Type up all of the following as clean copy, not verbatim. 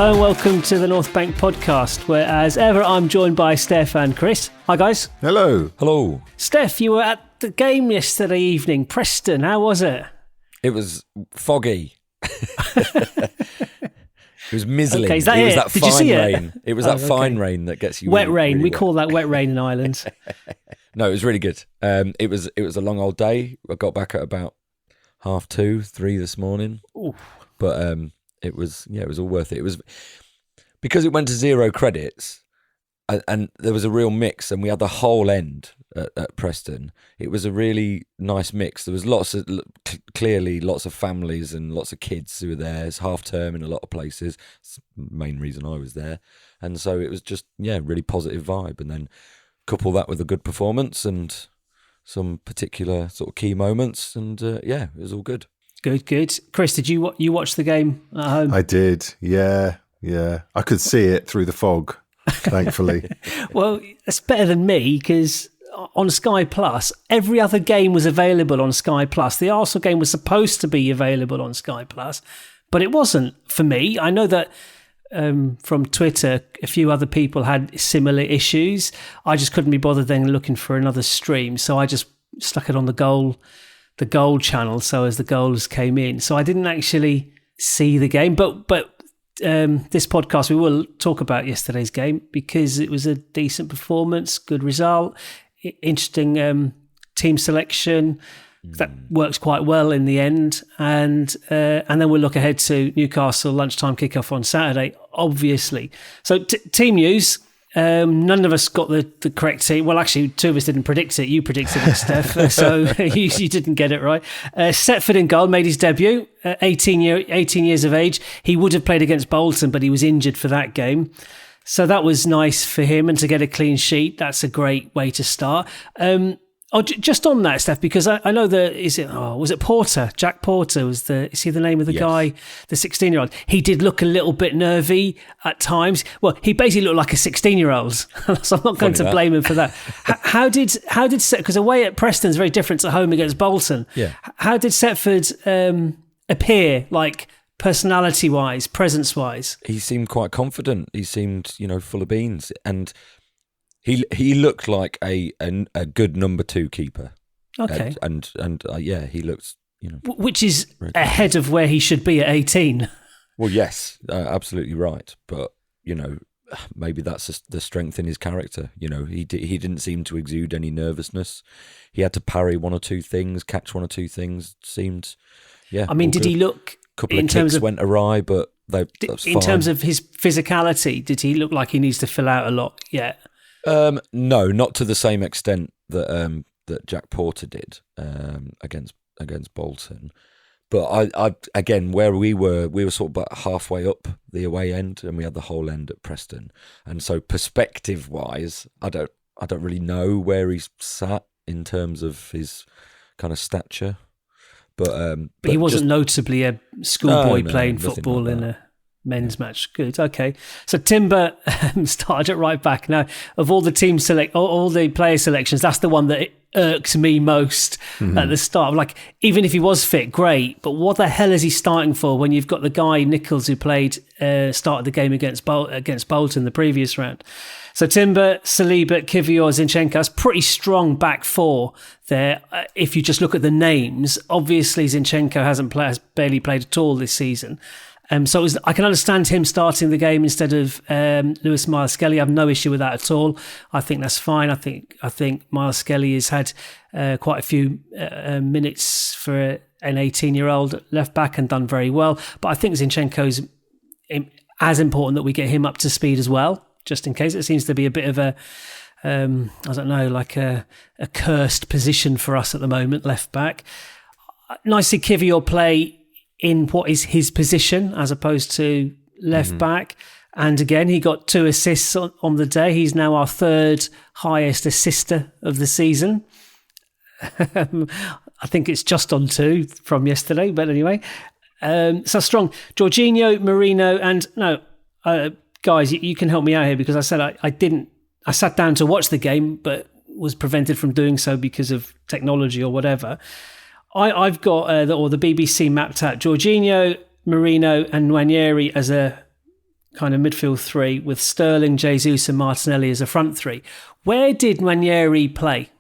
Hello and welcome to the North Bank podcast, where as ever I'm joined by Stef and Chris. Hi guys. Hello. Hello. Stef, you were at the game yesterday evening. Preston, how was it? It was foggy. It was mizzling. Okay, is that it was it? that Did you fine see it? rain. It was that fine rain that gets you wet really, rain. really We wet. call that wet rain in Ireland. No, it was really good. It was a long old day. I got back at about 2:30, 3 this morning. Ooh. But it was all worth it. It was because it went to 0 credits, and there was a real mix, and we had the whole end at Preston. It was a really nice mix. There was clearly lots of families and lots of kids who were there. It's half term in a lot of places. It's the main reason I was there, and so it was just really positive vibe. And then couple that with a good performance and some particular sort of key moments, and it was all good. Good. Chris, did you watch the game at home? I did, yeah. I could see it through the fog, thankfully. Well, it's better than me because on Sky Plus, every other game was available on Sky Plus. The Arsenal game was supposed to be available on Sky Plus, but it wasn't for me. I know that from Twitter, a few other people had similar issues. I just couldn't be bothered then looking for another stream, so I just stuck it on the goal channel. So as the goals came in, so I didn't actually see the game. But this podcast we will talk about yesterday's game because it was a decent performance, good result, interesting team selection that works quite well in the end, and then we'll look ahead to Newcastle lunchtime kickoff on Saturday, obviously. So team news. None of us got the correct team. Well, actually, two of us didn't predict it. You predicted it, Steph, so you didn't get it right. Setford in goal made his debut, 18 years of age. He would have played against Bolton, but he was injured for that game. So that was nice for him, and to get a clean sheet, that's a great way to start. Just on that, Steph, because I know was it Porter? Jack Porter is he the name of the guy, the 16-year-old? He did look a little bit nervy at times. Well, he basically looked like a 16-year-old, so I'm not going to blame him for that. How did because away at Preston's very different to home against Bolton. Yeah. How did Setford appear, like personality-wise, presence-wise? He seemed quite confident. He seemed, full of beans, and He looked like a good number 2 keeper. Okay. And he looks, which is ahead of where he should be at 18. Well, yes, absolutely right. But, maybe that's the strength in his character. He didn't seem to exude any nervousness. He had to parry one or two things, catch one or two things. Seemed, I mean, did he look... A couple of kicks went awry, but that's fine. In terms of his physicality, did he look like he needs to fill out a lot yet? No, not to the same extent that Jack Porter did against Bolton. But I again, where we were sort of about halfway up the away end, and we had the whole end at Preston. And so, perspective-wise, I don't really know where he's sat in terms of his kind of stature. But he wasn't notably a schoolboy playing nothing football like in a men's match. Good. Okay. So Timber started at right back. Now, of all the all the player selections, that's the one that irks me most at the start. Like, even if he was fit, great. But what the hell is he starting for when you've got the guy Nichols who played started the game against Bolton the previous round? So Timber, Saliba, Kivior, Zinchenko. That's pretty strong back four there. If you just look at the names, obviously Zinchenko has barely played at all this season. So I can understand him starting the game instead of Lewis Miles Skelly. I have no issue with that at all. I think that's fine. I think Miles Skelly has had quite a few minutes for an 18-year-old left back and done very well. But I think Zinchenko's as important that we get him up to speed as well, just in case. It seems to be a bit of a like a cursed position for us at the moment, left back. Nice to see Kivior play in what is his position as opposed to left back. And again, he got 2 assists on the day. He's now our 3rd highest assister of the season. I think it's just on 2 from yesterday, but anyway. So strong. Jorginho, Marino, and guys, you can help me out here because I said I sat down to watch the game, but was prevented from doing so because of technology or whatever. I've got the BBC mapped out Jorginho, Marino and Nwaneri as a kind of midfield three with Sterling, Jesus and Martinelli as a front three. Where did Nwaneri play?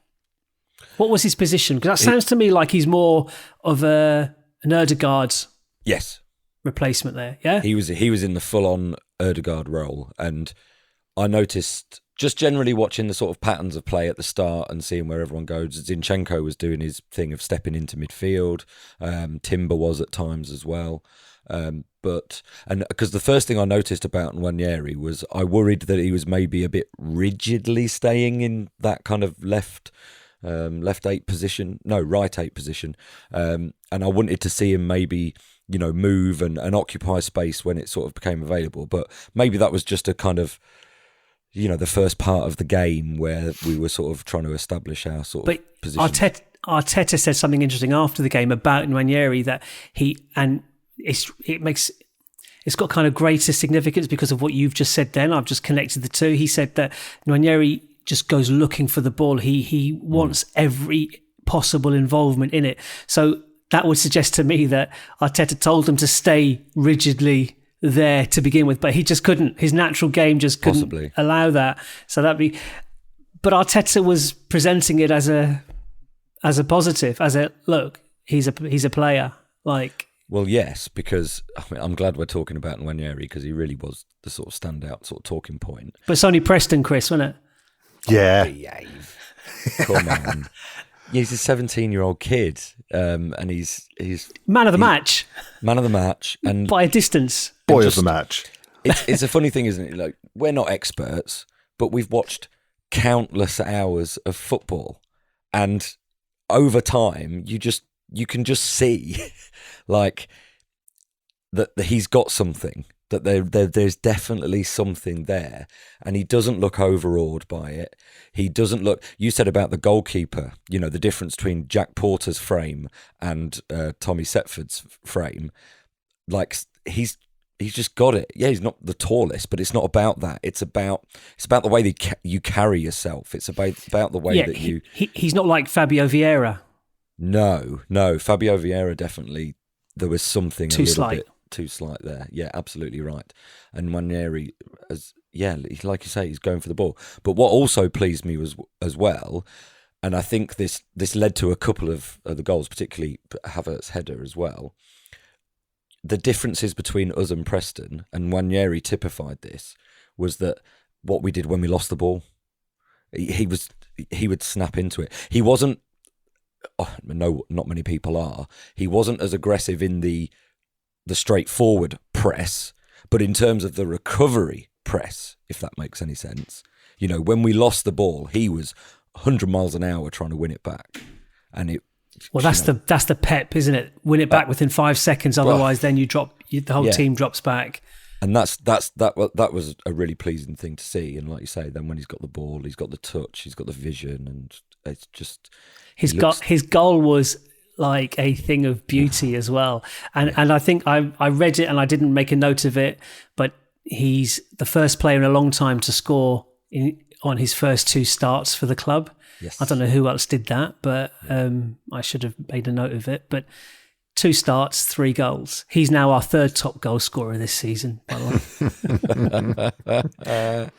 What was his position? Because that sounds to me like he's more of an Ødegaard replacement there, yeah? He was in the full-on Ødegaard role, and I noticed, just generally watching the sort of patterns of play at the start and seeing where everyone goes, Zinchenko was doing his thing of stepping into midfield. Timber was at times as well. Because the first thing I noticed about Nwaneri was I worried that he was maybe a bit rigidly staying in that kind of right eight position. And I wanted to see him maybe, move and occupy space when it sort of became available. But maybe that was just a kind of, the first part of the game where we were sort of trying to establish our sort of position. Arteta said something interesting after the game about Nwaneri that it's got kind of greater significance because of what you've just said then. I've just connected the two. He said that Nwaneri just goes looking for the ball. He wants every possible involvement in it. So that would suggest to me that Arteta told him to stay rigidly there to begin with, but he just couldn't. His natural game just couldn't allow that. So but Arteta was presenting it as a positive, look, he's a player. Well, yes, because I'm glad we're talking about Nwaneri because he really was the sort of standout sort of talking point. But it's only Preston, Chris, wasn't it? Yeah. Behave. Come on. Yeah, he's a 17-year-old kid, and he's man of the match. Man of the match, and by a distance. Boy of the match. It's a funny thing, isn't it? Like, we're not experts, but we've watched countless hours of football, and over time, you can just see, like, that he's got something. That there's definitely something there, and he doesn't look overawed by it. He doesn't look. You said about the goalkeeper, the difference between Jack Porter's frame and Tommy Setford's frame. Like, he's just got it. Yeah, he's not the tallest, but it's not about that. It's about the way that you carry yourself. It's about the way that you. He's not like Fabio Vieira. No, Fabio Vieira definitely. There was something too a little slight. bit too slight there. Yeah, absolutely right. And Nwaneri, like you say, he's going for the ball. But what also pleased me was as well, and I think this led to a couple of the goals, particularly Havertz's header as well. The differences between us and Preston, and Nwaneri typified this, was that what we did when we lost the ball, he would snap into it. He wasn't. No, not many people are. He wasn't as aggressive in the straightforward press, but in terms of the recovery press, if that makes any sense. When we lost the ball, he was 100 miles an hour trying to win it back, and it. Well, that's the pep, isn't it? Win it back within 5 seconds, otherwise, then the whole team drops back. And that was a really pleasing thing to see. And like you say, then when he's got the ball, he's got the touch, he's got the vision, and it's just his goal was like a thing of beauty as well. And I think I read it and I didn't make a note of it, but he's the first player in a long time to score on his first 2 starts for the club. Yes. I don't know who else did that, but I should have made a note of it. But 2 starts, 3 goals. He's now our 3rd top goal scorer this season, by the way.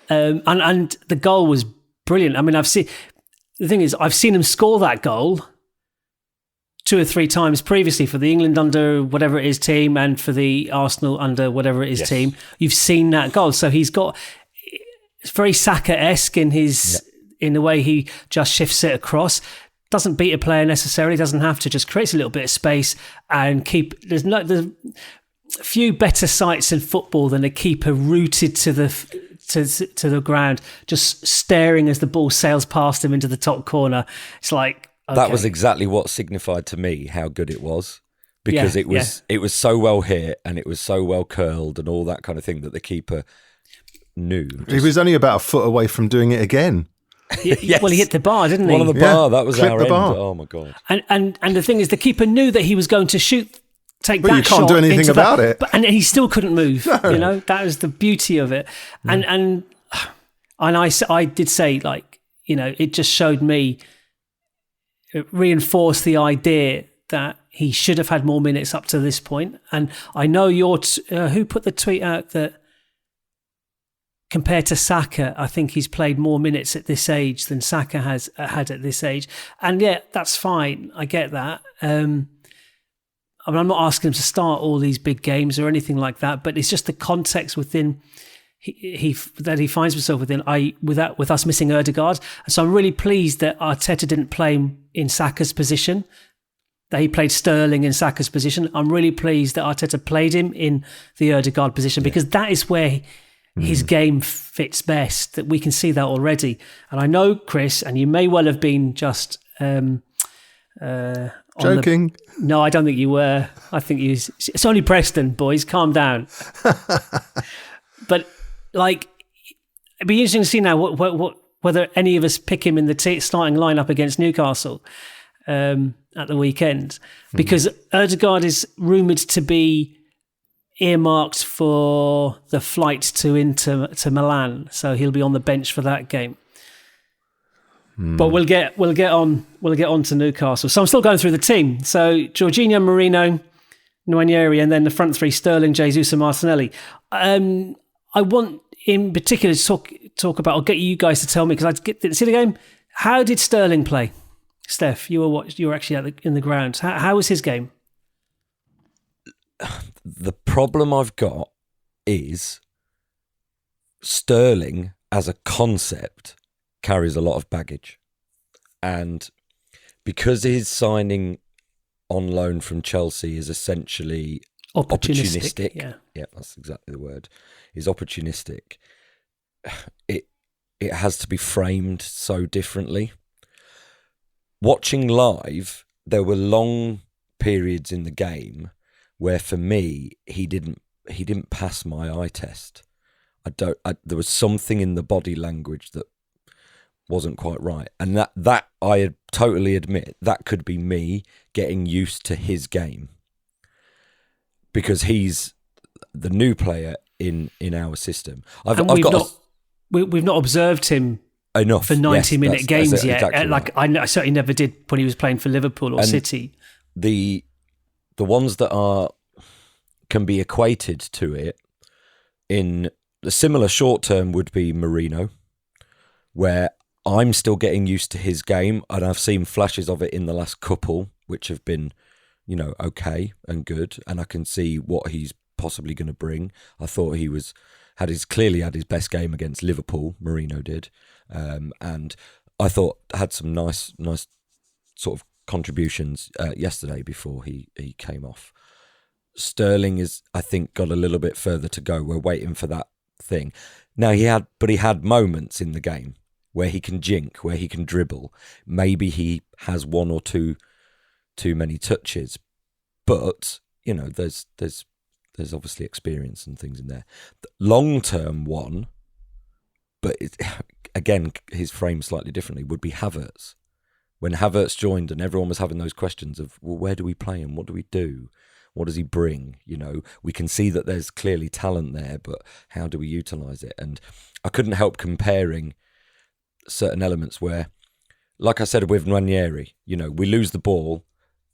And the goal was brilliant. I mean, I've seen him score that goal 2 or 3 times previously for the England under whatever it is team and for the Arsenal under whatever it is team. You've seen that goal. So it's very Saka-esque in the way he just shifts it across. Doesn't beat a player necessarily, doesn't have to, just creates a little bit of space and there's few better sights in football than a keeper rooted to the ground, just staring as the ball sails past him into the top corner. It's like, okay. That was exactly what signified to me how good it was, because it was so well hit and it was so well curled and all that kind of thing that the keeper knew. He was only about a foot away from doing it again. Yes. Well, he hit the bar, didn't he? One on the bar, that was Clipped our the end. bar. Oh my God. And the thing is, the keeper knew that he was going to take but that you can't shot do anything about it. And he still couldn't move. No. That was the beauty of it. And I did say, like, it just showed me, it reinforced the idea that he should have had more minutes up to this point. And I know who put the tweet out that compared to Saka, I think he's played more minutes at this age than Saka has had at this age. And yeah, that's fine. I get that. I mean, I'm not asking him to start all these big games or anything like that, but it's just the context within that he finds himself within, with us missing Ødegaard. And so I'm really pleased that Arteta didn't play him in Saka's position, that he played Sterling in Saka's position. I'm really pleased that Arteta played him in the Ødegaard position, because that is where his game fits best, that we can see that already. And I know, Chris, and you may well have been just... joking. No, I don't think you were. I think it's only Preston, boys. Calm down. But like, it'd be interesting to see now whether any of us pick him in the starting lineup against Newcastle at the weekend, because Ødegaard is rumoured to be earmarked for the flight to Milan, so he'll be on the bench for that game. But we'll get on to Newcastle. So I'm still going through the team. So Jorginho, Marino, Nwaneri, and then the front three: Sterling, Jesus, and Martinelli. I want in particular to talk about. I'll get you guys to tell me, because I didn't see the game. How did Sterling play? Steph, you were actually in the ground. How was his game? The problem I've got is Sterling as a concept carries a lot of baggage, and because his signing on loan from Chelsea is essentially opportunistic. Yeah, that's exactly the word. Is opportunistic. It has to be framed so differently. Watching live, there were long periods in the game where, for me, he didn't pass my eye test. There was something in the body language that wasn't quite right, and that I totally admit that could be me getting used to his game, because he's the new player in our system. We've not observed him enough for 90-minute games yet. Exactly I certainly never did when he was playing for Liverpool or City. The ones that can be equated to it in the similar short term would be Marino, where I'm still getting used to his game, and I've seen flashes of it in the last couple, which have been, okay and good, and I can see what he's possibly going to bring. I thought he clearly had his best game against Liverpool. Marino did, and I thought had some nice sort of contributions yesterday before he came off. Sterling is, I think, got a little bit further to go. We're waiting for that thing. Now he had moments in the game where he can jink, where he can dribble. Maybe he has one or two too many touches, but there's obviously experience and things in there. The long-term one, but again, his frame slightly differently, would be Havertz. When Havertz joined and everyone was having those questions of, well, where do we play him? What do we do? What does he bring? We can see that there's clearly talent there, but how do we utilise it? And I couldn't help comparing certain elements where, like I said with Nwaneri, we lose the ball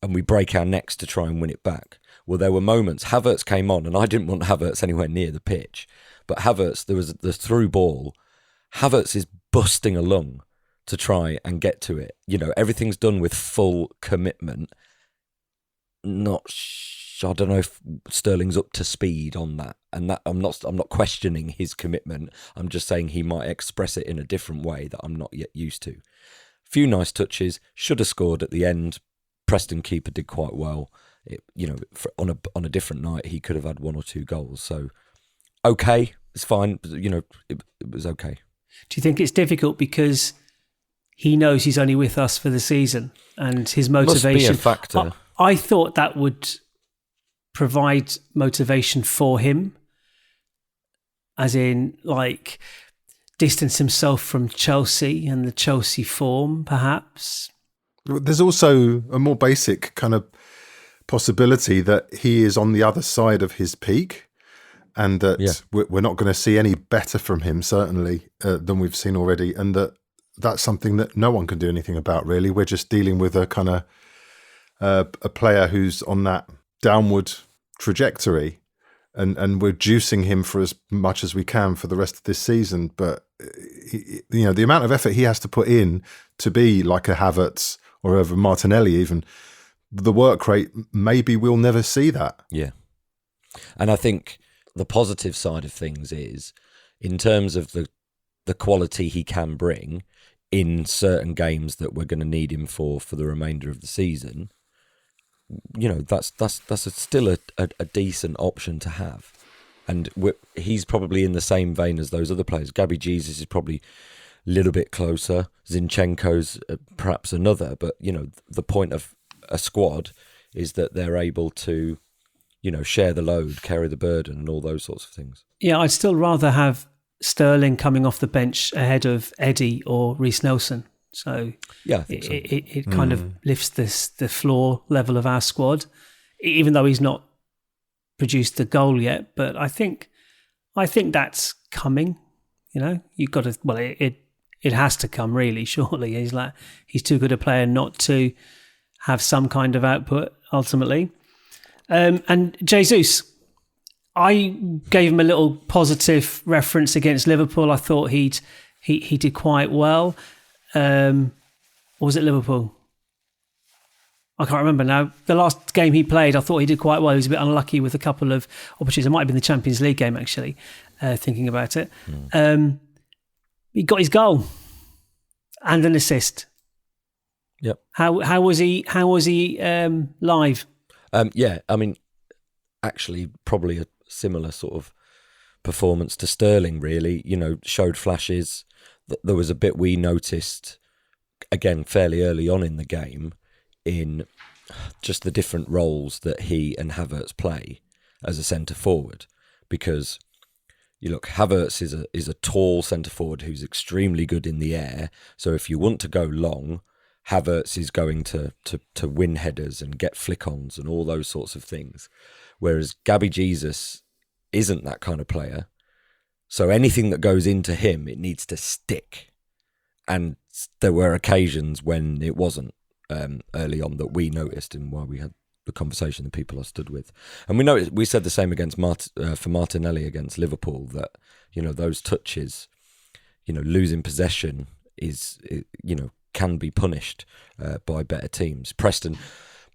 and we break our necks to try and win it back. Well, there were moments, Havertz came on, and I didn't want Havertz anywhere near the pitch, but Havertz, there was the through ball, Havertz is busting a lung to try and get to it. Everything's done with full commitment. I don't know if Sterling's up to speed on that, and that I'm not questioning his commitment. I'm just saying he might express it in a different way that I'm not yet used to. Few nice touches, should have scored at the end. Preston keeper did quite well. On a different night, he could have had one or two goals. So, okay, it's fine. It was okay. Do you think it's difficult because he knows he's only with us for the season, and his motivation? Must be a factor. I thought that would provide motivation for him, as in, like, distance himself from Chelsea and the Chelsea form, perhaps. There's also a more basic kind of possibility that he is on the other side of his peak, and that we're not going to see any better from him, certainly, than we've seen already, and that's something that no one can do anything about, really. We're just dealing with a kind of a player who's on that downward trajectory, and we're juicing him for as much as we can for the rest of this season. But the amount of effort he has to put in to be like a Havertz or a Martinelli, even the work rate, maybe we'll never see that. Yeah, and I think the positive side of things is, in terms of the quality he can bring in certain games that we're going to need him for the remainder of the season, that's still a decent option to have. And he's probably in the same vein as those other players. Gabby Jesus is probably a little bit closer. Zinchenko's perhaps another. But, the point of a squad is that they're able to, share the load, carry the burden and all those sorts of things. Yeah, I'd still rather have Sterling coming off the bench ahead of Eddie or Reece Nelson. So yeah, I think so. It kind of lifts the floor level of our squad, even though he's not produced the goal yet. But I think that's coming. You've got to. Well, it has to come really. Surely he's too good a player not to have some kind of output ultimately. And Jesus, I gave him a little positive reference against Liverpool. I thought he did quite well. Or was it Liverpool? I can't remember now. The last game he played, I thought he did quite well. He was a bit unlucky with a couple of opportunities. It might have been the Champions League game, actually, thinking about it. He got his goal and an assist. Yep. How was he live? Yeah, I mean, actually, probably a similar sort of performance to Sterling, really. Showed flashes. There was a bit we noticed, again, fairly early on in the game, in just the different roles that he and Havertz play as a centre forward. Because you look, Havertz is a tall centre forward who's extremely good in the air. So if you want to go long, Havertz is going to win headers and get flick-ons and all those sorts of things. Whereas Gabby Jesus isn't that kind of player. So anything that goes into him, it needs to stick. And there were occasions when it wasn't early on that we noticed, and while we had the conversation that people I stood with. And we said the same against for Martinelli against Liverpool, that, those touches, losing possession can be punished by better teams. Preston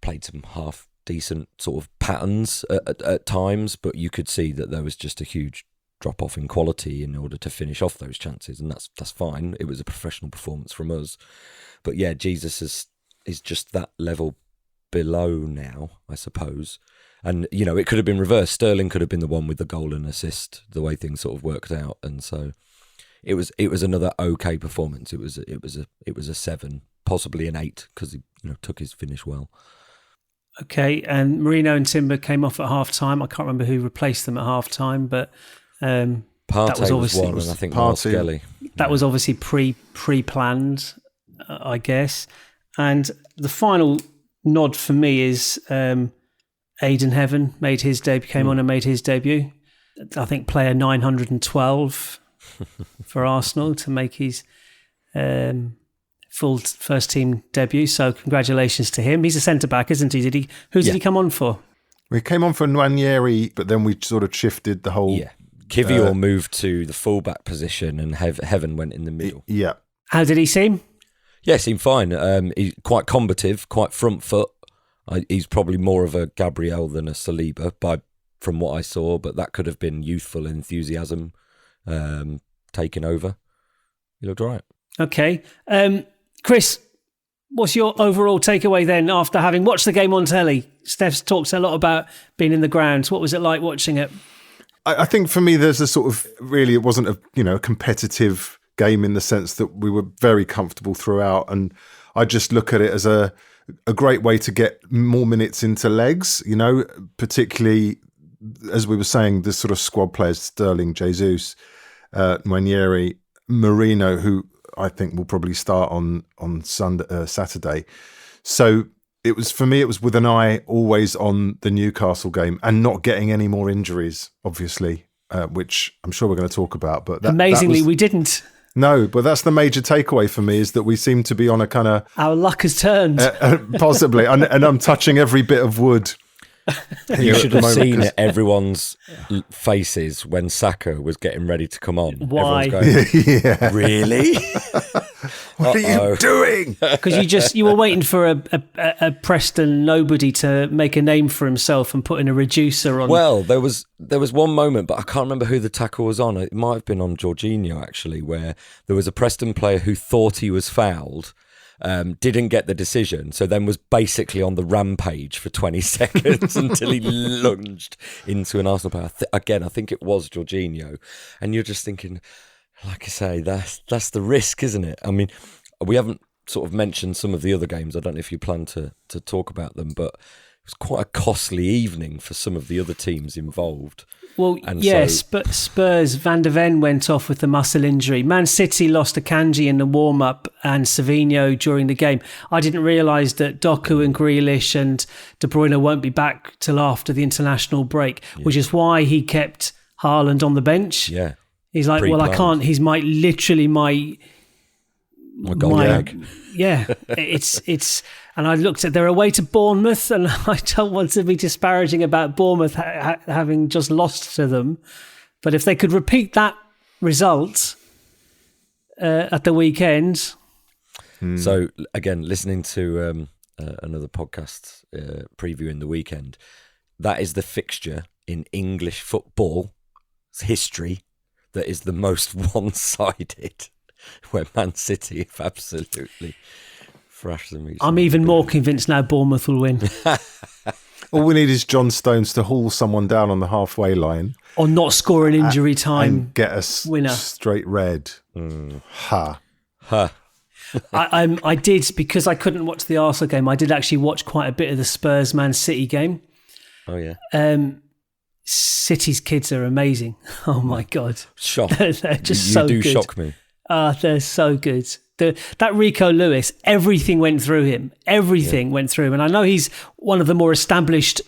played some half decent sort of patterns at times, but you could see that there was just a huge drop off in quality in order to finish off those chances, and that's fine. It was a professional performance from us, but yeah, Jesus is just that level below now, I suppose. And it could have been reversed. Sterling could have been the one with the goal and assist, the way things sort of worked out, and so it was another okay performance. It was a 7, possibly an 8, because he took his finish well. Okay, and Merino and Timber came off at half time. I can't remember who replaced them at half time, but Partey was one, and I think Miles Skelly. That was obviously pre-planned, I guess. And the final nod for me is Aidan Heaven came on and made his debut. I think player 912 for Arsenal to make his full first team debut. So congratulations to him. He's a centre-back, isn't he? Who did he come on for? We came on for Nwaneri, but then we sort of shifted the whole... Yeah. Kivior moved to the fullback position and Heaven went in the middle. Yeah. How did he seem? Yeah, seemed fine. He's quite combative, quite front foot. He's probably more of a Gabriel than a Saliba from what I saw, but that could have been youthful enthusiasm taking over. He looked all right. Okay. Chris, what's your overall takeaway then after having watched the game on telly? Steph's talked a lot about being in the grounds. What was it like watching it? I think for me, there's a sort of, really, it wasn't a competitive game in the sense that we were very comfortable throughout. And I just look at it as a great way to get more minutes into legs, particularly, as we were saying, the sort of squad players, Sterling, Jesus, Nwaneri, Merino, who I think will probably start on Saturday. So it was with an eye always on the Newcastle game and not getting any more injuries, obviously, which I'm sure we're going to talk about. But amazingly, we didn't. No, but that's the major takeaway for me, is that we seem to be on a kind of... Our luck has turned. Possibly. And I'm touching every bit of wood You should have seen everyone's faces when Saka was getting ready to come on. Why? Going, really? What are you doing? Because you were waiting for a Preston nobody to make a name for himself and put in a reducer on. Well, there was one moment, but I can't remember who the tackle was on. It might have been on Jorginho, actually, where there was a Preston player who thought he was fouled, didn't get the decision, so then was basically on the rampage for 20 seconds until he lunged into an Arsenal player. Again, I think it was Jorginho. And you're just thinking, like I say, that's the risk, isn't it? I mean, we haven't sort of mentioned some of the other games. I don't know if you plan to talk about them, but it was quite a costly evening for some of the other teams involved. Well, and yes, but Spurs, Van der Ven went off with a muscle injury. Man City lost Akanji in the warm-up and Savinho during the game. I didn't realise that Doku and Grealish and De Bruyne won't be back till after the international break, which is why he kept Haaland on the bench. Yeah. He's like, Pre-planned. well, I can't. He's my golden egg. Yeah, it's. And I looked at, they're away to Bournemouth, and I don't want to be disparaging about Bournemouth having just lost to them, but if they could repeat that result at the weekend. So again, listening to another podcast previewing the weekend, that is the fixture in English football history that is the most one-sided, where Man City have absolutely thrashed them. I'm even more convinced now Bournemouth will win. All we need is John Stones to haul someone down on the halfway line. Or not score an injury time and get a winner. Straight red. Ha. I did, because I couldn't watch the Arsenal game, I did actually watch quite a bit of the Spurs Man City game. Oh, yeah. City's kids are amazing. Oh, my God. Shock. They're just so good. You do shock me. They're so good. That Rico Lewis, everything went through him. Everything went through him. And I know he's one of the more established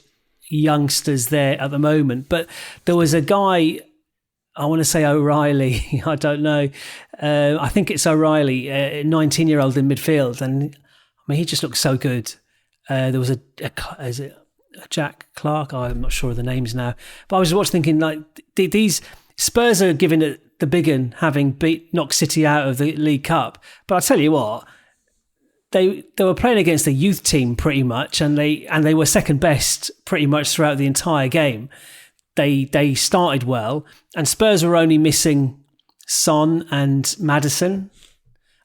youngsters there at the moment, but there was a guy, I want to say O'Reilly, I don't know. I think it's O'Reilly, a 19-year-old in midfield. And I mean, he just looked so good. There was is it Jack Clark? I'm not sure of the names now. But I was watching thinking, like, these Spurs are giving it the big one, having knocked City out of the League Cup. But I'll tell you what, they were playing against a youth team pretty much, and they were second best pretty much throughout the entire game. They started well, and Spurs were only missing Son and Maddison.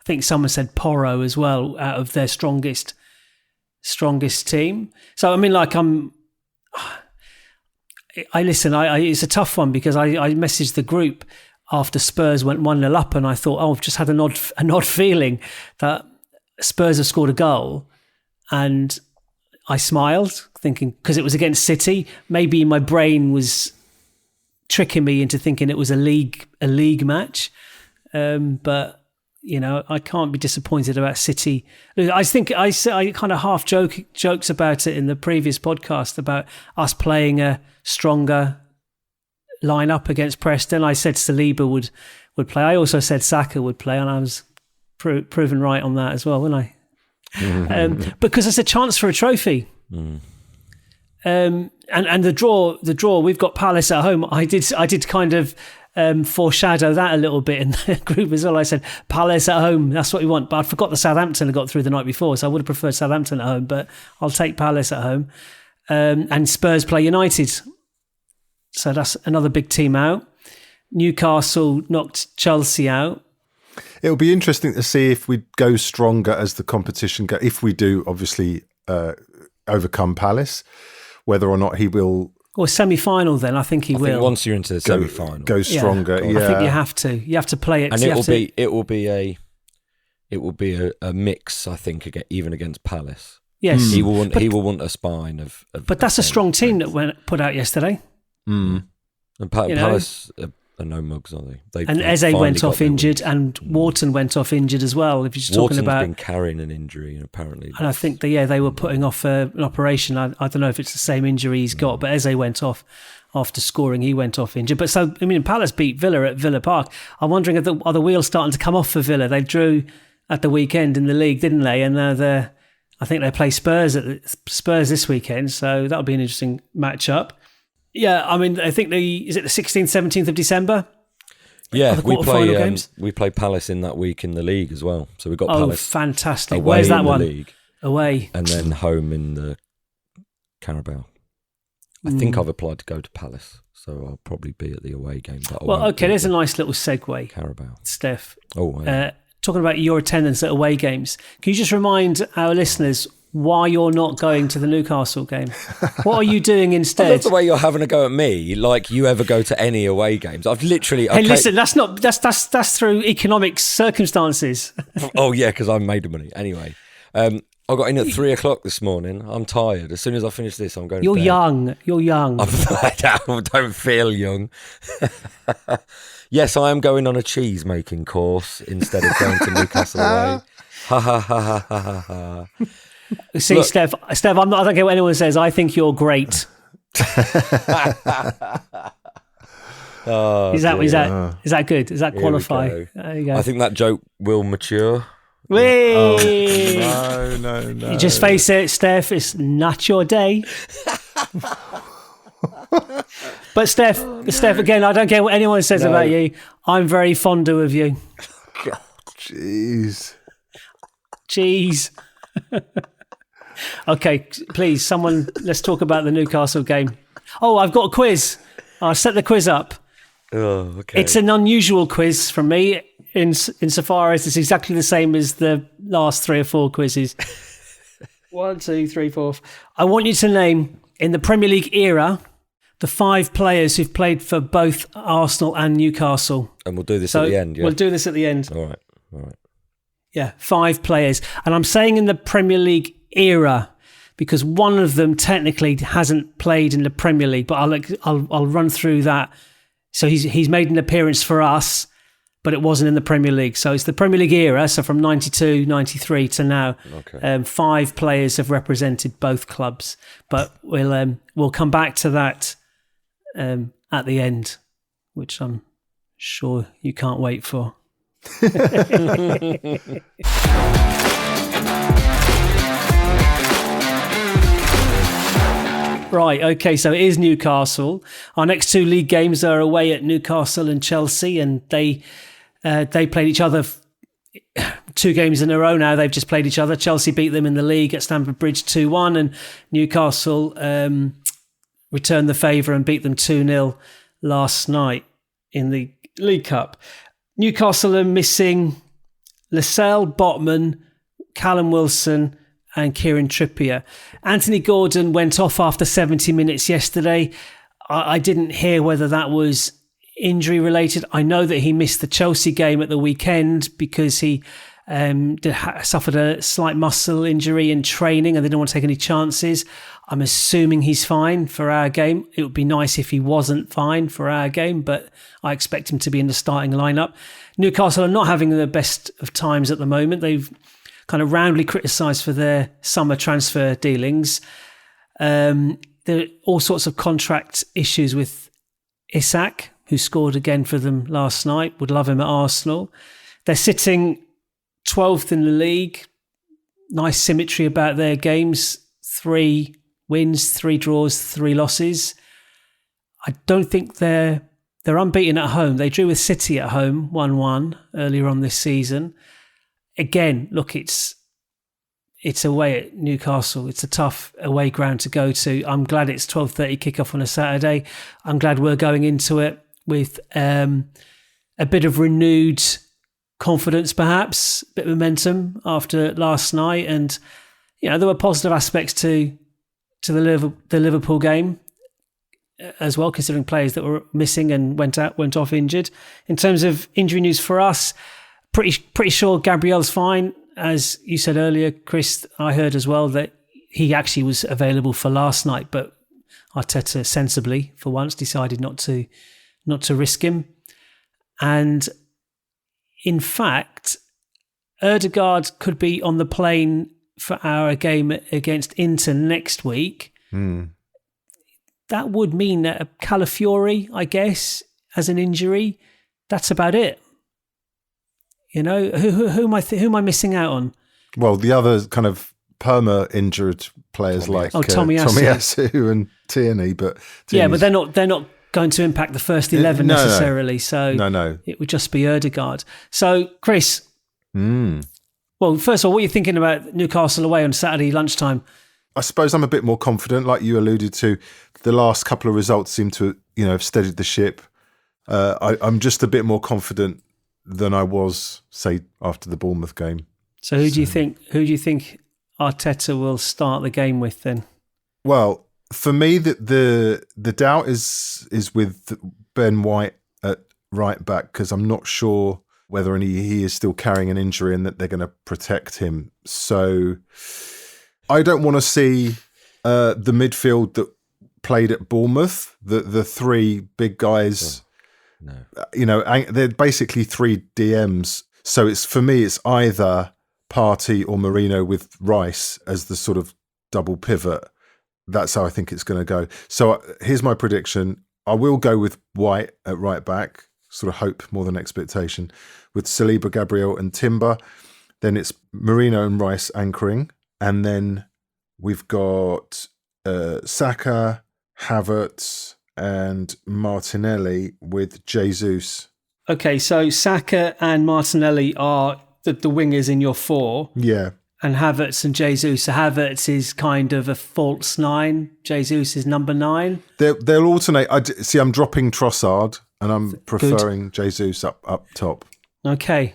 I think someone said Porro as well, out of their strongest team. So I mean, like, it's a tough one, because I messaged the group after Spurs went 1-0 up, and I thought, I've just had an odd feeling that Spurs have scored a goal, and I smiled, thinking, because it was against City, maybe my brain was tricking me into thinking it was a league match, but you know, I can't be disappointed about City. I think I kind of half jokes about it in the previous podcast about us playing a stronger lineup against Preston. I said Saliba would play. I also said Saka would play, and I was proven right on that as well, wasn't I? Because it's a chance for a trophy. And the draw. We've got Palace at home. I did kind of foreshadow that a little bit in the group as well. I said Palace at home. That's what we want. But I forgot the Southampton had got through the night before, so I would have preferred Southampton at home. But I'll take Palace at home. And Spurs play United. So that's another big team out. Newcastle knocked Chelsea out. It'll be interesting to see if we go stronger as the competition goes. If we do, obviously, overcome Palace, whether or not he will. Or semi-final, then I think he will. Think once you're into the semi-final, go stronger. Yeah. I think you have to. You have to play it. And it will be a mix. I think even against Palace. Yes, he will want a spine of. But that's a strong team that went put out yesterday. And Palace are no mugs, are they? And Eze went off injured, and Wharton went off injured as well. If you're just talking about, been carrying an injury, and apparently, and I think they were putting off an operation. I don't know if it's the same injury he's got, but Eze went off after scoring. He went off injured. But so I mean, Palace beat Villa at Villa Park. I'm wondering are the wheels starting to come off for Villa? They drew at the weekend in the league, didn't they? And now I think they play Spurs Spurs this weekend, so that'll be an interesting matchup. Yeah, I mean, I think is it the 16th, 17th of December? Yeah, we play Palace in that week in the league as well. So we've got Palace. Oh, fantastic! Where's that one? League, away, and then home in the Carabao. I think I've applied to go to Palace, so I'll probably be at the away game. But there's a nice little segue. Carabao, Steph. Oh, yeah. Talking about your attendance at away games, can you just remind our listeners why you're not going to the Newcastle game? What are you doing instead? That's the way you're having a go at me, like you ever go to any away games. I've literally... Hey, listen, that's through economic circumstances. Oh, yeah, because I made the money. Anyway, I got in at 3 o'clock this morning. I'm tired. As soon as I finish this, I'm going to bed. You're young. I don't feel young. Yes, I am going on a cheese-making course instead of going to Newcastle away. Ha, ha, ha, ha, ha, ha. See, look, Steph, I don't care what anyone says. I think you're great. Is that good? Does that qualify? There you go. I think that joke will mature. Whee! No. You just face it, Steph. It's not your day. But Steph, again, I don't care what anyone says about you. I'm very fonder of you. God, jeez. Okay, please, someone, let's talk about the Newcastle game. Oh, I've got a quiz. I'll set the quiz up. Oh, okay. It's an unusual quiz from me insofar as it's exactly the same as the last 3 or 4 quizzes. 1, 2, 3, 4. I want you to name, in the Premier League era, the 5 players who've played for both Arsenal and Newcastle. And we'll do this at the end, yeah? We'll do this at the end. All right. Yeah, 5 players. And I'm saying in the Premier League era because one of them technically hasn't played in the Premier League, but I'll run through that. So he's made an appearance for us, but it wasn't in the Premier League. So it's the Premier League era, so from 92, 93 to now. Okay. 5 players have represented both clubs. But we'll come back to that at the end, which I'm sure you can't wait for. Right, okay, so it is Newcastle. Our next 2 league games are away at Newcastle and Chelsea, and they played each other 2 games in a row now. They've just played each other. Chelsea beat them in the league at Stamford Bridge 2-1, and Newcastle returned the favour and beat them 2-0 last night in the League Cup. Newcastle are missing Lascelles, Botman, Callum Wilson and Kieran Trippier. Anthony Gordon went off after 70 minutes yesterday. I didn't hear whether that was injury related. I know that he missed the Chelsea game at the weekend because he suffered a slight muscle injury in training and they didn't want to take any chances. I'm assuming he's fine for our game. It would be nice if he wasn't fine for our game, but I expect him to be in the starting lineup. Newcastle are not having the best of times at the moment. They've kind of roundly criticised for their summer transfer dealings. There are all sorts of contract issues with Isak, who scored again for them last night. Would love him at Arsenal. They're sitting 12th in the league. Nice symmetry about their games. 3 wins, 3 draws, 3 losses. I don't think they're unbeaten at home. They drew with City at home, 1-1 earlier on this season. Again, look, it's away at Newcastle. It's a tough away ground to go to. I'm glad it's 12:30 kickoff on a Saturday. I'm glad we're going into it with a bit of renewed confidence, perhaps, a bit of momentum after last night. And there were positive aspects to the Liverpool game as well, considering players that were missing and went off injured. In terms of injury news for us, pretty sure Gabriel's fine. As you said earlier, Chris, I heard as well that he actually was available for last night, but Arteta sensibly, for once, decided not to risk him. And in fact, Ødegaard could be on the plane for our game against Inter next week. That would mean that a Calafiori, I guess, has an injury. That's about it. Who am I missing out on? Well, the other kind of perma-injured players like Tomiyasu and Tierney, but yeah, but they're not going to impact the first 11 necessarily. So no, it would just be Ødegaard. So, Chris, well, first of all, what are you thinking about Newcastle away on Saturday lunchtime? I suppose I'm a bit more confident, like you alluded to. The last couple of results seem to, have steadied the ship. I'm just a bit more confident than I was, say, after the Bournemouth game. So who do you think Arteta will start the game with then? Well, for me, the doubt is with Ben White at right back, because I'm not sure whether he is still carrying an injury and that they're going to protect him. So I don't want to see the midfield that played at Bournemouth, the three big guys. No. They're basically three DMs. So for me, it's either Partey or Merino with Rice as the sort of double pivot. That's how I think it's going to go. So here's my prediction. I will go with White at right back, sort of hope more than expectation, with Saliba, Gabriel and Timber. Then it's Merino and Rice anchoring. And then we've got Saka, Havertz and Martinelli with Jesus. Okay, so Saka and Martinelli are the wingers in your four. Yeah. And Havertz and Jesus. So Havertz is kind of a false 9. Jesus is number 9. They'll alternate. I'm dropping Trossard and I'm preferring Jesus up top. Okay.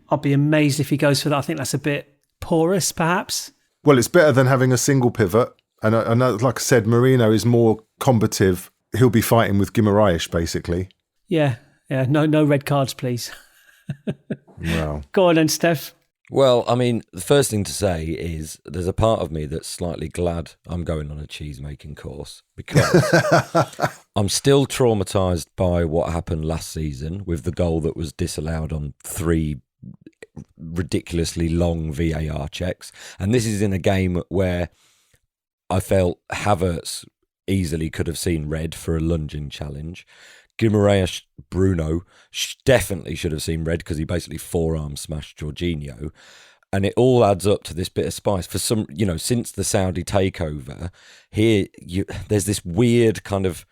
I'll be amazed if he goes for that. I think that's a bit porous, perhaps. Well, it's better than having a single pivot. And I know, like I said, Merino is more combative. He'll be fighting with Guimaraes, basically. Yeah. No red cards, please. Wow. Go on then, Steph. Well, I mean, the first thing to say is there's a part of me that's slightly glad I'm going on a cheese-making course, because I'm still traumatised by what happened last season with the goal that was disallowed on 3 ridiculously long VAR checks. And this is in a game where I felt Havertz easily could have seen red for a lunging challenge. Guimaraes Bruno definitely should have seen red because he basically forearm smashed Jorginho. And it all adds up to this bit of spice. For some, since the Saudi takeover, there's this weird kind of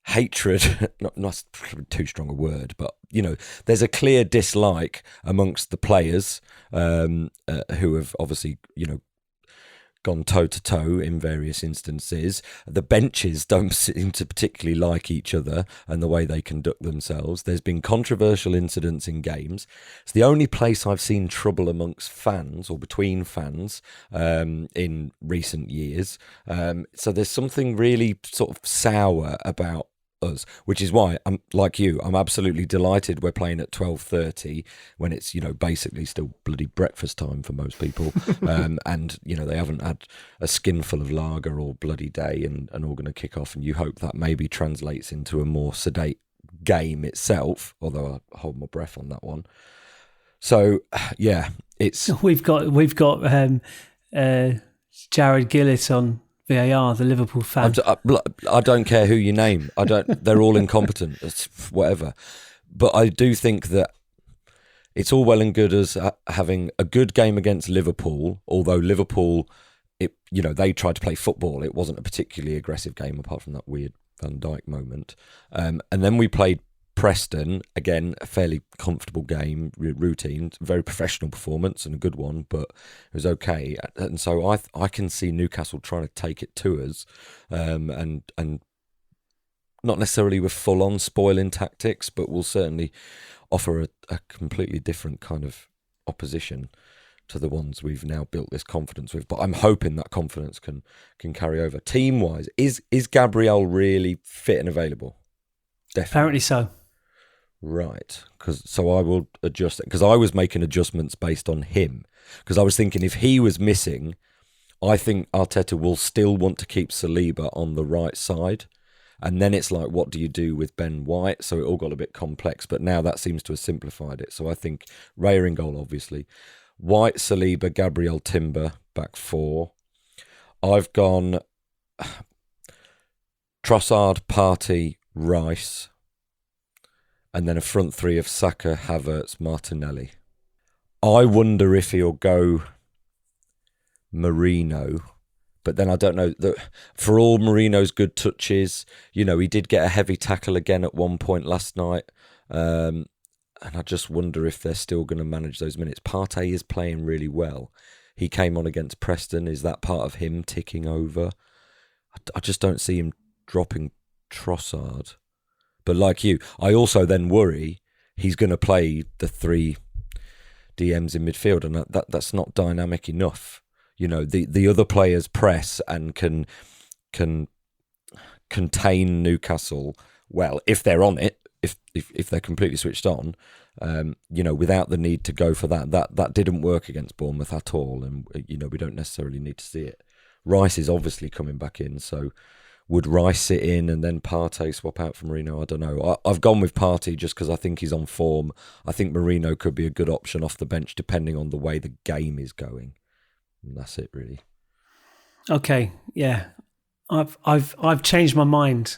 hatred, not too strong a word, but, there's a clear dislike amongst the players who have obviously, gone toe-to-toe in various instances. The benches don't seem to particularly like each other and the way they conduct themselves. There's been controversial incidents in games. It's the only place I've seen trouble amongst fans or between fans in recent years. So there's something really sort of sour about us, which is why I'm like you. I'm absolutely delighted we're playing at 12:30 when it's basically still bloody breakfast time for most people, and they haven't had a skinful of lager all bloody day and all going to kick off. And you hope that maybe translates into a more sedate game itself. Although I hold my breath on that one. So yeah, we've got Jared Gillett on VAR, the Liverpool fan. I don't care who you name. They're all incompetent. It's whatever. But I do think that it's all well and good as having a good game against Liverpool. Although Liverpool, they tried to play football. It wasn't a particularly aggressive game apart from that weird Van Dijk moment. And then we played Preston, again, a fairly comfortable game, routine, very professional performance and a good one, but it was okay. And so I can see Newcastle trying to take it to us, and not necessarily with full-on spoiling tactics, but will certainly offer a completely different kind of opposition to the ones we've now built this confidence with. But I'm hoping that confidence can carry over. Team-wise, is Gabriel really fit and available? Definitely. Apparently so. Right, so I will adjust it, because I was making adjustments based on him, because I was thinking if he was missing, I think Arteta will still want to keep Saliba on the right side, and then it's like, what do you do with Ben White? So it all got a bit complex, but now that seems to have simplified it. So I think Raya in goal, obviously, White, Saliba, Gabriel, Timber, back 4. I've gone Trossard, Partey, Rice, and then a front 3 of Saka, Havertz, Martinelli. I wonder if he'll go Merino. But then I don't know, for all Merino's good touches, he did get a heavy tackle again at one point last night. And I just wonder if they're still going to manage those minutes. Partey is playing really well. He came on against Preston. Is that part of him ticking over? I just don't see him dropping Trossard. But like you, I also then worry he's going to play the 3 DMs in midfield, and that's not dynamic enough. The other players press and can contain Newcastle well if they're on it, if they're completely switched on, without the need to go for that. That didn't work against Bournemouth at all, and we don't necessarily need to see it. Rice is obviously coming back in, so would Rice sit in and then Partey swap out for Merino? I don't know. I've gone with Partey just because I think he's on form. I think Merino could be a good option off the bench depending on the way the game is going. And that's it, really. Okay, yeah, I've changed my mind.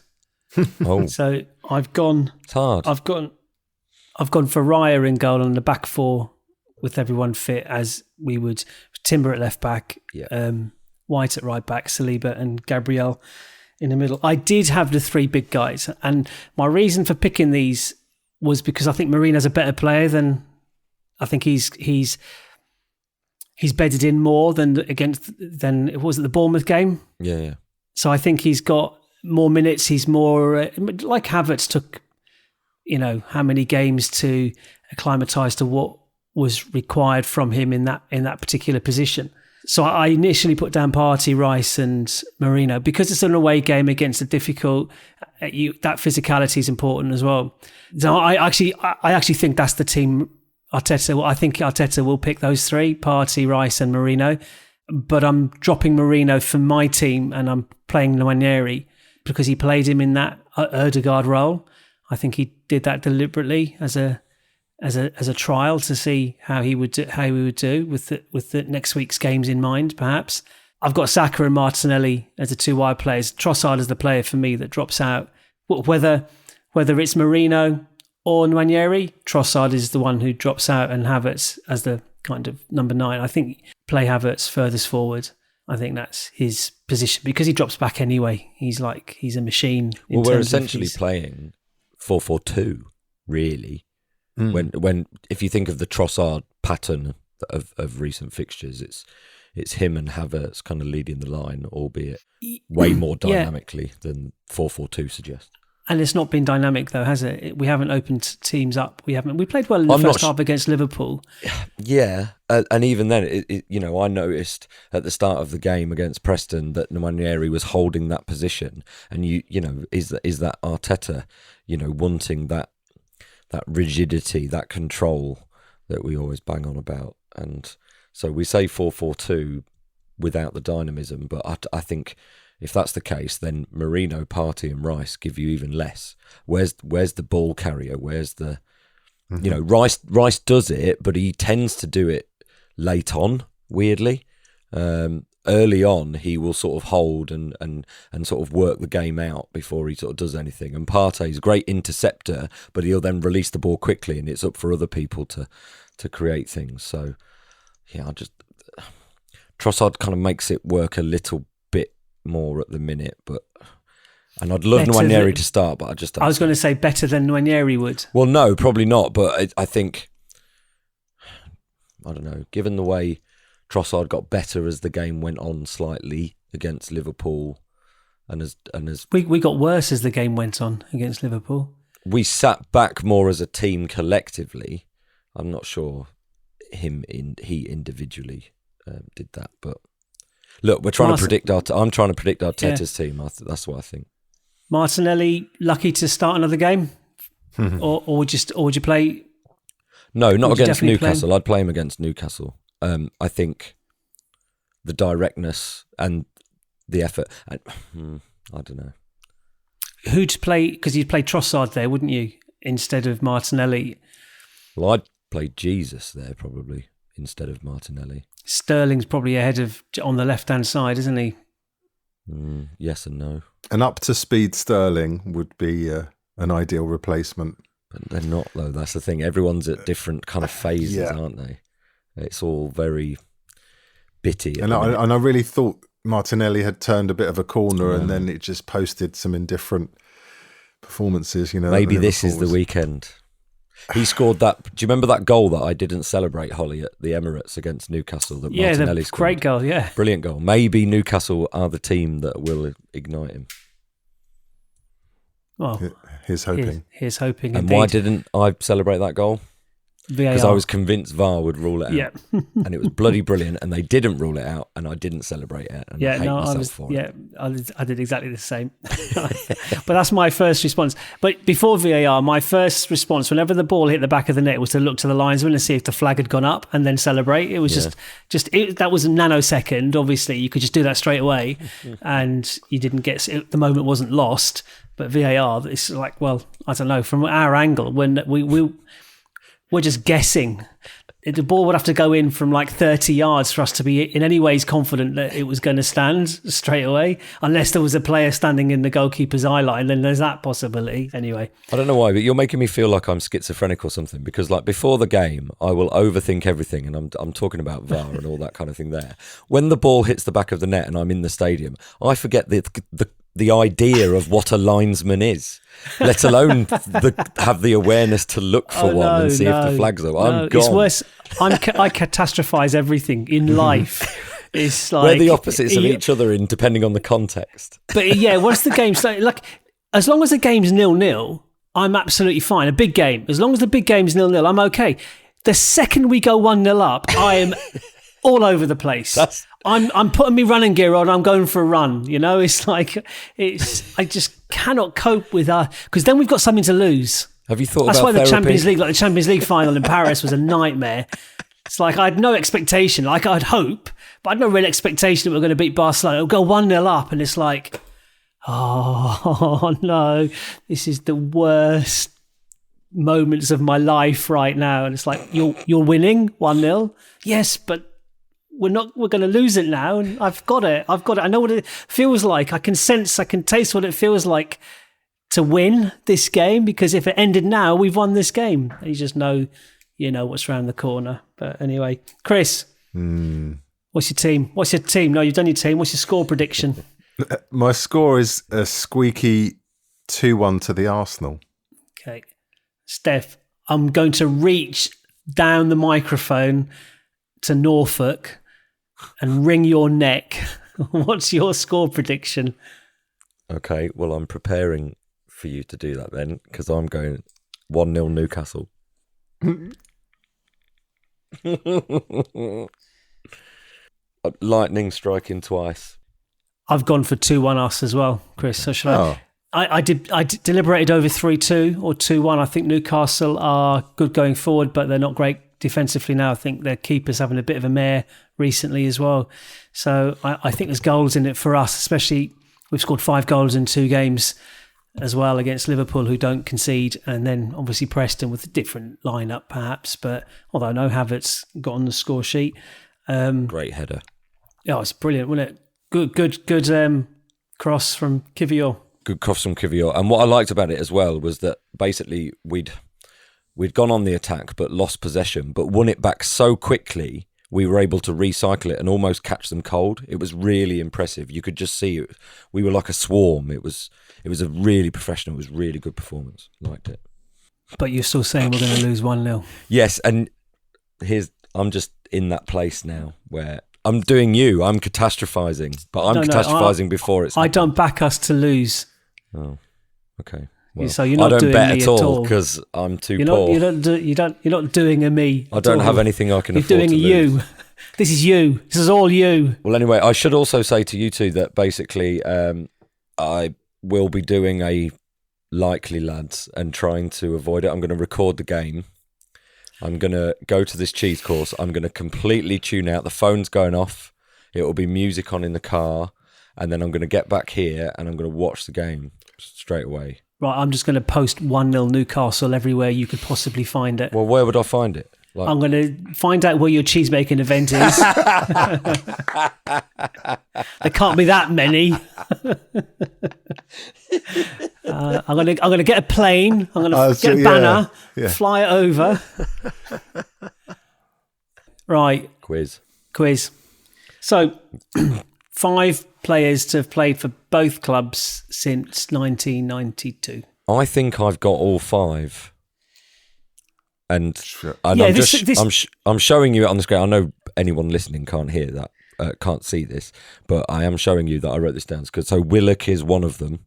Oh, so I've gone. It's hard. I've gone for Raya in goal and the back 4 with everyone fit as we would. Timber at left back, White at right back, Saliba and Gabriel in the middle. I did have the 3 big guys, and my reason for picking these was because I think Marina's a better player than I think he's bedded in more than it was at the Bournemouth game. Yeah. So I think he's got more minutes. He's more like Havertz took, how many games to acclimatise to what was required from him in that particular position. So I initially put down Partey, Rice and Merino because it's an away game against a difficult. That physicality is important as well. So I actually think that's the team. I think Arteta will pick those 3, Partey, Rice and Merino. But I'm dropping Merino for my team and I'm playing Nwaneri because he played him in that Ødegaard role. I think he did that deliberately as a trial to see how we would do with the next week's games in mind, perhaps. I've got Saka and Martinelli as the 2 wide players. Trossard is the player for me that drops out. Whether it's Merino or Nwaneri, Trossard is the one who drops out, and Havertz as the kind of number 9. I think play Havertz furthest forward. I think that's his position because he drops back anyway. He's a machine. Well, we're essentially playing 4-4-2, really. When if you think of the Trossard pattern of recent fixtures, it's him and Havertz kind of leading the line, albeit way more dynamically than 4-4-2 suggests. And it's not been dynamic though, has it? We haven't opened teams up. We played well in the first half against Liverpool. Yeah, and even then, I noticed at the start of the game against Preston that Nwaneri was holding that position, and is that Arteta, wanting that rigidity, that control that we always bang on about. And so we say 4-4-2 without the dynamism, but I think if that's the case, then Merino, Partey and Rice give you even less. Where's the ball carrier? Where's the... Rice does it, but he tends to do it late on, weirdly. Early on, he will sort of hold and sort of work the game out before he sort of does anything. And Partey's a great interceptor, but he'll then release the ball quickly and it's up for other people to create things. So, yeah, Trossard kind of makes it work a little bit more at the minute, and I'd love Nwaneri to start, but I was going to say better than Nwaneri would. Well, no, probably not, but I think, I don't know, given the way Trossard got better as the game went on slightly against Liverpool, and as we got worse as the game went on against Liverpool. We sat back more as a team collectively. I'm not sure he individually did that, but look, I'm trying to predict Arteta's team. That's what I think. Martinelli lucky to start another game, or would you play? No, not against Newcastle. I'd play him against Newcastle. I think the directness and the effort. I don't know. Who'd play? Because you'd play Trossard there, wouldn't you, instead of Martinelli? Well, I'd play Jesus there probably instead of Martinelli. Sterling's probably ahead of on the left-hand side, isn't he? Yes and no. An up-to-speed Sterling would be an ideal replacement. But they're not, though. That's the thing. Everyone's at different kind of phases, aren't they? It's all very bitty. And I really thought Martinelli had turned a bit of a corner, and then it just posted some indifferent performances. Maybe this is the weekend. He scored that. Do you remember that goal that I didn't celebrate, Holly, at the Emirates against Newcastle? That Martinelli scored. Great goal, yeah, brilliant goal. Maybe Newcastle are the team that will ignite him. Well, here's hoping. Here's hoping. And indeed. why didn't I celebrate that goal? Because I was convinced VAR would rule it out. Yeah. And it was bloody brilliant, and they didn't rule it out, and I didn't celebrate it. And I hate myself for it. I did exactly the same. But that's my first response. But before VAR, my first response, whenever the ball hit the back of the net, was to look to the linesman and see if the flag had gone up, and then celebrate. It was that was a nanosecond. Obviously, you could just do that straight away, and you didn't get the moment wasn't lost. But VAR, it's like, well, I don't know. From our angle, when we're just guessing. The ball would have to go in from like 30 yards for us to be in any ways confident that it was going to stand straight away, unless there was a player standing in the goalkeeper's eye line, then there's that possibility. Anyway. I don't know why, but you're making me feel like I'm schizophrenic or something, because like before the game, I will overthink everything, and I'm talking about VAR and all that kind of thing there. When the ball hits the back of the net and I'm in the stadium, I forget the idea of what a linesman is, let alone have the awareness to look for one and see if the flag's up. I'm gone. It's worse. I catastrophize everything in life. It's like we're the opposites of each other in depending on the context. But yeah, once the game's like, as long as the game's 0-0, I'm absolutely fine. A big game, as long as the big game's 0-0, I'm okay. The second we go 1-0 up, I am all over the place. I'm putting me running gear on. I'm going for a run. It's like I just cannot cope with that, because then we've got something to lose. Have you thought That's about why the therapy? Champions League final in Paris was a nightmare. It's like I had no expectation. Like I'd hope, but I had no real expectation that we're going to beat Barcelona. It'll go 1-0 up, and it's like, oh no, this is the worst moments of my life right now. And it's like, you're winning 1-0, yes, but we're going to lose it now, and I've got it. I know what it feels like. I can taste what it feels like to win this game, because if it ended now, we've won this game. You just know, what's around the corner. But anyway, Chris, what's your team? No, you've done your team. What's your score prediction? My score is a squeaky 2-1 to the Arsenal. Okay. Steph, I'm going to reach down the microphone to Norfolk and wring your neck. What's your score prediction? Okay, well, I'm preparing for you to do that then, because I'm going 1-0 Newcastle. Lightning striking twice. I've gone for 2-1 us as well, Chris. So shall I deliberated over 3-2 or 2-1. I think Newcastle are good going forward, but they're not great defensively now. I think their keeper's having a bit of a mare recently as well. So I think there's goals in it for us, especially we've scored 5 goals in 2 games as well against Liverpool, who don't concede, and then obviously Preston with a different lineup perhaps, but although I know Havertz got on the score sheet. Great header. Yeah, it's brilliant, wasn't it? Good cross from Kivior. Good cross from Kivior. And what I liked about it as well was that basically we'd gone on the attack but lost possession, but won it back so quickly we were able to recycle it and almost catch them cold. It was really impressive. You could just see it. We were like a swarm. It was a really professional, it was a really good performance. Liked it. But you're still saying we're going to lose 1-0. Yes, and I'm just in that place now where I'm doing I'm catastrophizing, but I'm catastrophizing before it's happened. I don't back us to lose. Oh, okay. Well, so you're not doing bet me at all because I'm too poor. You're not doing a me. I don't have anything I can afford to lose. You're doing a you. This is you. This is all you. Well, anyway, I should also say to you two that basically I will be doing a likely lads and trying to avoid it. I'm going to record the game. I'm going to go to this cheese course. I'm going to completely tune out. The phone's going off. It will be music on in the car. And then I'm going to get back here and I'm going to watch the game straight away. Right, I'm just going to post 1-0 Newcastle everywhere you could possibly find it. Well, where would I find it? I'm going to find out where your cheese-making event is. There can't be that many. I'm going to get a plane. I'm going to get a banner, fly it over. Right. Quiz. So, 5 players to have played for both clubs since 1992. I think I've got all 5. And I'm showing you it on the screen. I know anyone listening can't hear that, can't see this, but I am showing you that I wrote this down. So Willock is one of them.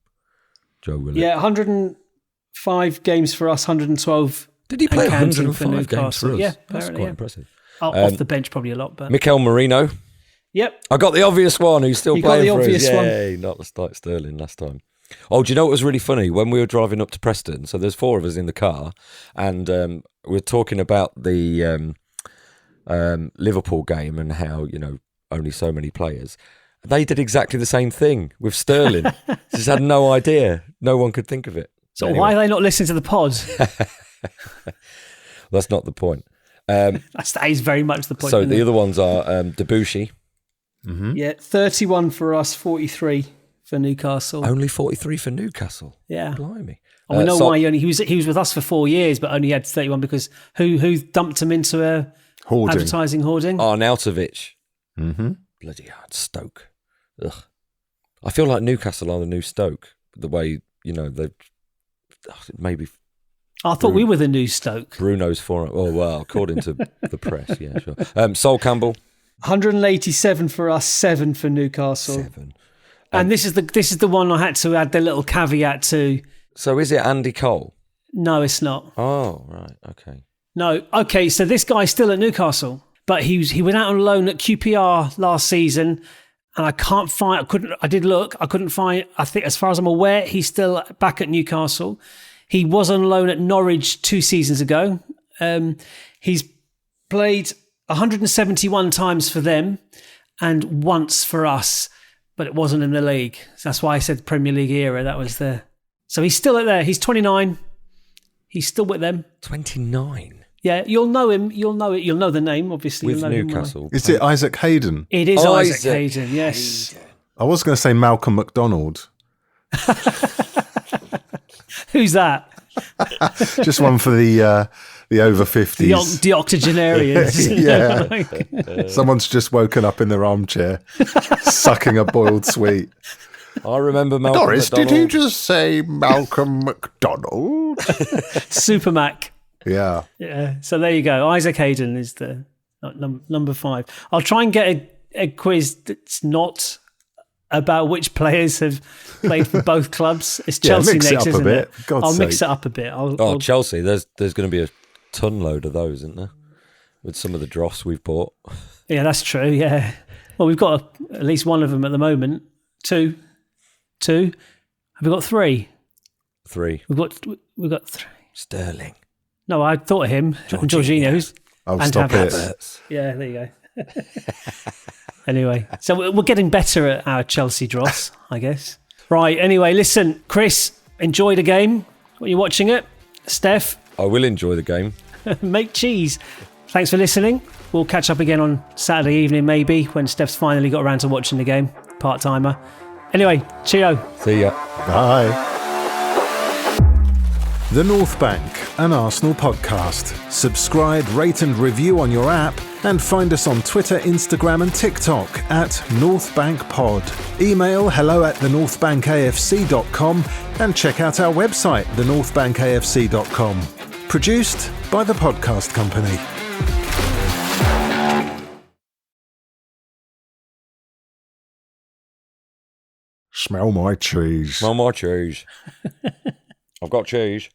Joe Willock. Yeah, 105 games for us, 112. Did he play 105 for Newcastle? games for us? Yeah, that's quite impressive. Off the bench probably a lot, but Mikel Merino. Yep. I got the obvious one who's still playing for us. One. Yay, not like Sterling last time. Oh, do you know what was really funny? When we were driving up to Preston, so there's 4 of us in the car, and we're talking about the Liverpool game and how, only so many players. They did exactly the same thing with Sterling. Just had no idea. No one could think of it. So anyway. Why are they not listening to the pod? That's not the point. That is very much the point. So the other ones are Debussy. Mm-hmm. Yeah, 31 for us, 43 for Newcastle. Only 43 for Newcastle. Yeah, blimey. And we know why he was with us for 4 years, but only had 31 because who dumped him into a advertising hoarding? Arnautovic. Mm-hmm. Bloody hard. Stoke. Ugh. I feel like Newcastle are the new Stoke. The way they maybe. I thought we were the new Stoke. Bruno's for it. Oh well, according to the press, yeah, sure. Sol Campbell. 187 for us, 7 for Newcastle. 7. And this is the one I had to add the little caveat to. So is it Andy Cole? No, it's not. Oh, right, okay. No, okay. So this guy's still at Newcastle, but he went out on loan at QPR last season, and I can't find. I did look. I couldn't find. I think, as far as I'm aware, he's still back at Newcastle. He was on loan at Norwich 2 seasons ago. He's played 171 times for them and once for us, but it wasn't in the league. So that's why I said Premier League era. That was the. So he's still there. He's 29. He's still with them. 29. Yeah, you'll know him. You'll know it. You'll know the name, obviously. With you'll know Newcastle. Is it Isaac Hayden? It is Isaac Hayden, yes. Hayden. I was going to say Malcolm McDonald. Who's that? Just one for the over 50s. The octogenarians. Yeah. Someone's just woken up in their armchair, sucking a boiled sweet. I remember Malcolm Doris, McDonald. did you just say Malcolm McDonald? Super Mac. Yeah. Yeah. So there you go. Isaac Hayden is the number 5. I'll try and get a quiz that's not about which players have played for both clubs. It's Chelsea mix next, it up isn't a bit. it? God's I'll mix sake. it up a bit. Chelsea. There's going to be a ton load of those, isn't there? With some of the dross we've bought. Yeah, that's true. Yeah. Well, we've got at least one of them at the moment. 2. Have we got 3? 3. We've got 3. Sterling. No, I thought of him. Jorginho's. Oh, and stop it. Havertz. Yeah, there you go. Anyway, so we're getting better at our Chelsea dross, I guess. Right, anyway, listen, Chris, enjoy the game when you're watching it. Steph. I will enjoy the game. Make cheese. Thanks for listening. We'll catch up again on Saturday evening, maybe, when Steph's finally got around to watching the game. Part-timer. Anyway, cheerio. See ya. Bye. The North Bank, an Arsenal podcast. Subscribe, rate and review on your app, and find us on Twitter, Instagram and TikTok at NorthBankPod. Email hello@thenorthbankafc.com and check out our website, thenorthbankafc.com. Produced by The Podcast Company. Smell my cheese. Smell my cheese. I've got cheese.